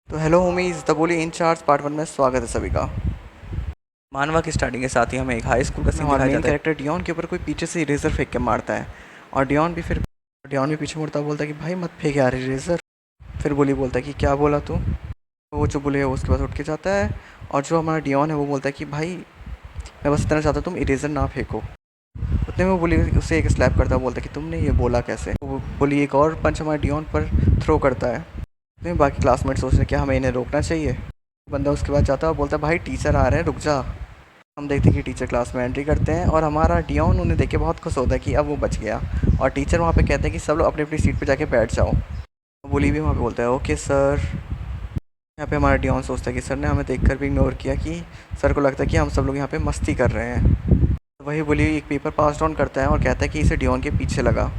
तो hello homies the गोली in charge part 1 में स्वागत है सभी का। मानवा की स्टार्टिंग के साथ ही हमें एक हाई स्कूल का सीन दिखाया जाता है। कैरेक्टर डियॉन के ऊपर कोई पीछे से इरेजर फेंक के मारता है और डियॉन भी पीछे मुड़ता बोलता है कि भाई मत फेंक यार इरेजर। फिर गोली बोलता है कि क्या बोला तू। तो वो जो बोले उसके बाद उठ के जाता है और जो हमारा डियॉन है वो बोलता है कि भाई मैं बस इतना चाहता हूँ तुम इरेजर ना फेंको। उतने में वो बोली उसे एक स्लैप करता है, बोलता है कि तुमने ये बोला कैसे। वो बोली एक और पंच हमारे डियॉन पर थ्रो करता है। तो बाकी क्लासमेट सोचते हैं क्या हमें इन्हें रोकना चाहिए। बंदा उसके बाद जाता है और बोलता है भाई टीचर आ रहे हैं रुक जा। हम देखते हैं कि टीचर क्लास में एंट्री करते हैं और हमारा डियॉन उन्हें देख के बहुत खुश होता है कि अब वो बच गया। और टीचर वहाँ पे कहते हैं कि सब लोग अपनी अपनी सीट पे जाके बैठ जाओ। बोली भी वहाँ पे बोलता है ओके सर। यहाँ पे हमारा डियॉन सोचता है कि सर ने हमें देखकर भी इग्नोर किया, कि सर को लगता है कि हम सब लोग यहाँ पे मस्ती कर रहे हैं। तो वही बोली एक पेपर पास डाउन करता है और कहता है कि इसे डियॉन के पीछे लगा।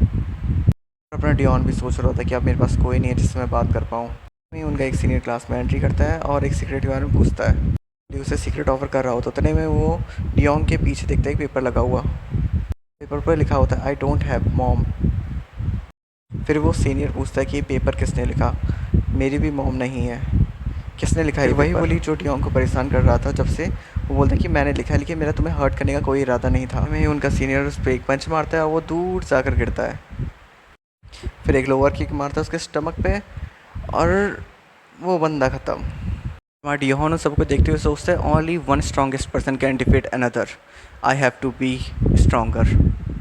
अपना डियॉन भी सोच रहा होता है कि अब मेरे पास कोई नहीं है जिससे मैं बात कर पाऊँ। वहीं उनका एक सीनियर क्लास में एंट्री करता है और एक सीक्रेट के बारे में पूछता है। जो उसे सीक्रेट ऑफर कर रहा होता है उतने में वो डियॉन के पीछे देखता है एक पेपर लगा हुआ। पेपर पर लिखा होता है आई डोंट हैव मॉम। फिर वो सीनियर पूछता है कि ये पेपर किसने लिखा। मेरी भी मॉम नहीं है, किसने लिखा है वही बोली जो डियॉन को परेशान कर रहा था जब से। वो बोलता है कि मैंने लिखा है लेकिन मेरा तुम्हें हर्ट करने का कोई इरादा नहीं था। मैं उनका सीनियर उस पर एक पंच मारता है और वो दूर जाकर गिरता है। फिर एक लोअर किक मारता है उसके स्टमक पे और वो बंदा ख़त्म। हमारा डियोन सबको देखते हुए सोचता है only one strongest person can defeat another, I have to be stronger.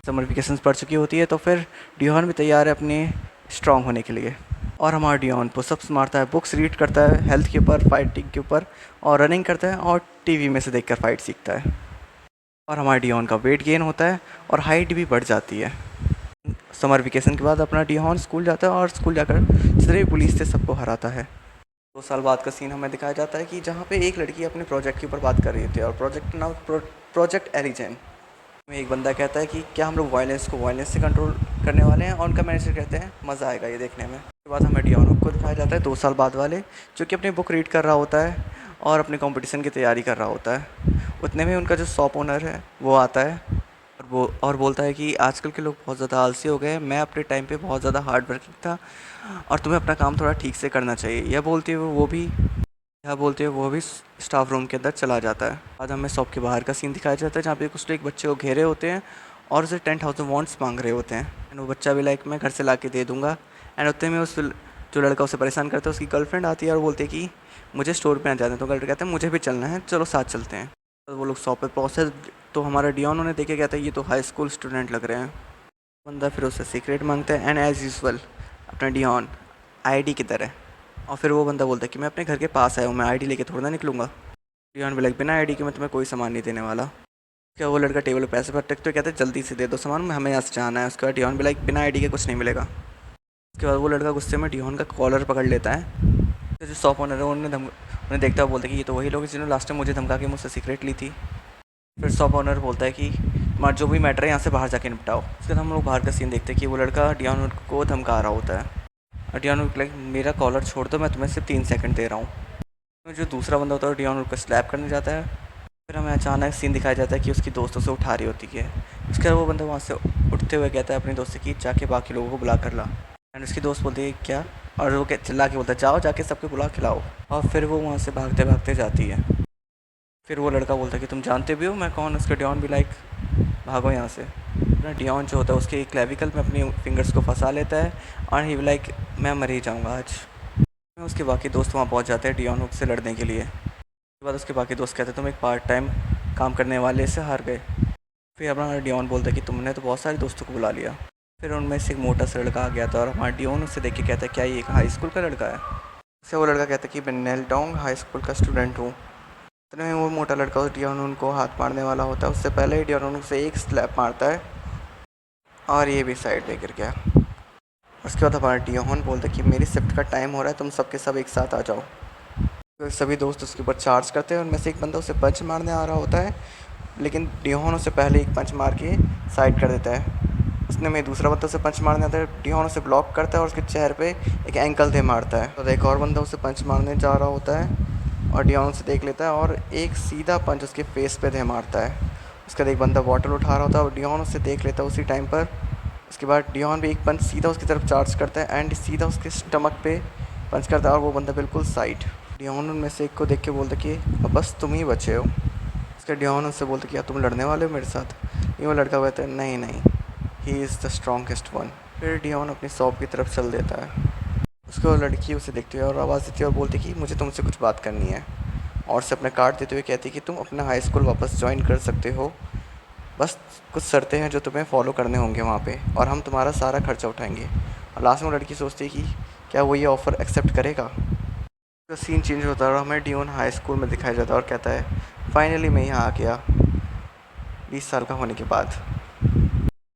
Summer vacation पड़ चुकी होती है तो फिर डियोन भी तैयार है अपने स्ट्रॉन्ग होने के लिए। और हमारा डियोन पुशअप्स मारता है, बुक्स रीड करता है हेल्थ के ऊपर, फाइटिंग के ऊपर, और रनिंग करता है और टीवी में से देखकर फाइट सीखता है। और हमारे डियोन का वेट गेन होता है और हाइट भी बढ़ जाती है। समर वेकेशन के बाद अपना डियोन स्कूल जाता है और स्कूल जाकर सारे पुलिस से सबको हराता है। 2 साल बाद का सीन हमें दिखाया जाता है कि जहाँ पे एक लड़की अपने प्रोजेक्ट के ऊपर बात कर रही थी और प्रोजेक्ट एरिजेन में एक बंदा कहता है कि क्या हम लोग वायलेंस को वायलेंस से कंट्रोल करने वाले हैं, और उनका मैनेजर कहते हैं मज़ा आएगा ये देखने में। उसके बाद हमें डियोनो को दिखाया जाता है 2 साल बाद वाले, जो कि अपनी बुक रीड कर रहा होता है और अपने कंपटीशन की तैयारी कर रहा होता है। उतने में उनका जो शॉप ओनर है वो आता है और बोलता है कि आजकल के लोग बहुत ज़्यादा आलसी हो गए हैं, मैं अपने टाइम पे बहुत ज़्यादा हार्ड वर्किंग था और तुम्हें अपना काम थोड़ा ठीक से करना चाहिए। यह बोलते हुए वो भी स्टाफ रूम के अंदर चला जाता है। बाद हमें शॉप के बाहर का सीन दिखाया जाता है जहाँ पे कुछ लोग एक बच्चे को घेरे होते हैं और उसे 10,000 वॉन्ट्स मांग रहे होते हैं। एंड वो बच्चा भी लाइक मैं घर से ला के दे दूँगा। एंड उतने में उस जो लड़का उसे परेशान करता है उसकी गर्लफ्रेंड आती है और बोलती है कि मुझे स्टोर पे आ जाना है। तो गर्लफ्रेंड कहते हैं मुझे भी चलना है, चलो साथ चलते हैं। तो वो लोग शॉप पे पहुँचे तो हमारा डियोन उन्हें देखे कहता है ये तो हाई स्कूल स्टूडेंट लग रहे हैं। बंदा फिर उससे सीक्रेट मांगता है एंड एज़ यूजल अपना डियोन आईडी किधर है। और फिर वो बंदा बोलता है कि मैं अपने घर के पास आया हूँ, मैं आईडी लेके थोड़ा ना निकलूँगा। डियोन भी लाइक बिना आईडी के मैं तुम्हें कोई सामान नहीं देने वाला। क्या वो लड़का टेबल पे पैसे पर टेकते हुए कहते हैं जल्दी से दे दो सामान, मैं हमें यहाँ से जाना है। उसके बाद डियोन भी लाइक बिना आईडी के कुछ नहीं मिलेगा। उसके बाद वो लड़का गुस्से में डियोन का कॉलर पकड़ लेता है। तो जो शॉप ओनर है उन्हें देखता हुआ बोलता है कि ये तो वही लोग हैं जिन्होंने लास्ट टाइम मुझे धमका के मुझसे सीक्रेट ली थी। फिर शॉप ओनर बोलता है कि तुम्हारा जो भी मैटर है यहाँ से बाहर जाके निपटाओ। उसके बाद हम लोग बाहर का सीन देखते हैं कि वो लड़का डियोन को धमका रहा होता है और डियोन लाइक मेरा कॉलर छोड़ दो, मैं तुम्हें सिर्फ 3 सेकंड दे रहा हूँ। तो जो दूसरा बंदा होता है डियोन को स्लैप करने जाता है। फिर हमें अचानक सीन दिखाया जाता है कि उसकी दोस्तों से उठा रही होती है। उसके बाद वो बंदा वहाँ से उठते हुए कहता है अपनी दोस्त से कि जाके बाकी लोगों को बुला कर ला। एंड उसकी दोस्त बोलती है क्या, और वो चिल्ला के बोलता है जाओ जाके सबको बुला खिलाओ। और फिर वो वहाँ से भागते भागते जाती है। फिर वो लड़का बोलता है कि तुम जानते भी हो मैं कौन। उसके डियोन भी लाइक भागो यहाँ से। अपना डियोन जो होता है उसके क्लेविकल में अपनी फिंगर्स को फंसा लेता है और ही लाइक मैं मर ही जाऊँगा आज। उसके बाकी दोस्त वहाँ पहुँच जाते हैं डियोन से लड़ने के लिए। उसके बाद उसके बाकी दोस्त कहते हैं तुम एक पार्ट टाइम काम करने वाले से हार गए। फिर अपना डियोन बोलता है कि तुमने तो बहुत सारे दोस्तों को बुला लिया। फिर उनमें से एक मोटा सा लड़का आ गया था और हमारा डियोन उससे देख के कहता है क्या ये एक हाई स्कूल का लड़का है। उससे वो लड़का कहता है कि मैं नेलडोंग हाई स्कूल का स्टूडेंट हूँ। इतने में वो मोटा लड़का उस डियोन को हाथ मारने वाला होता है, उससे पहले ही डियोन उसे एक स्लैप मारता है और ये भी साइड पे गिर गया। उसके बाद हमारा डियोन बोलता है कि मेरी शिफ्ट का टाइम हो रहा है, तुम सबके सब एक साथ आ जाओ। तो सभी दोस्त उसके ऊपर चार्ज करते हैं, उनमें से एक बंदा उसे पंच मारने आ रहा होता है लेकिन डियोन उसे पहले एक पंच मार के साइड कर देता है। उसने में दूसरा बंदा उसे पंच मारने आता है, डियोन उसे ब्लॉक करता है और उसके चेहरे पे एक एंकल दे मारता है। तो एक और बंदा उसे पंच मारने जा रहा होता है और डियोन उसे देख लेता है और एक सीधा पंच उसके फेस पे दे मारता है। उसके बाद एक बंदा बॉटल उठा रहा होता है और डियोन उसे देख लेता है उसी टाइम पर। उसके बाद डियोन भी एक पंच सीधा उसकी तरफ चार्ज करता है एंड सीधा उसके स्टमक पे पंच करता है और वो बंदा बिल्कुल साइड। डियोन उनमें से एक को देख के बोलता कि अब बस तुम ही बचे हो। इसका डियोन उससे बोलता कि क्या तुम लड़ने वाले हो मेरे साथ? ये वो लड़का कहता है नहीं नहीं, he is the strongest one. फिर डियोन अपनी शॉप की तरफ चल देता है। उसको लड़की उसे देखती है और आवाज़ देती है और बोलती कि मुझे तुमसे कुछ बात करनी है, और उसे अपना कार्ड देते हुए कहती कि तुम अपना हाई स्कूल वापस ज्वाइन कर सकते हो, बस कुछ शर्तें हैं जो तुम्हें फॉलो करने होंगे वहाँ पे, और हम तुम्हारा सारा खर्चा उठाएंगे। और लास्ट में लड़की सोचती है कि क्या वो ये ऑफ़र एक्सेप्ट करेगा। तो सीन चेंज होता है और हमें डियोन हाई स्कूल में दिखाया जाता है और कहता है फाइनली मैं यहाँ आ गया 20 साल का होने के बाद।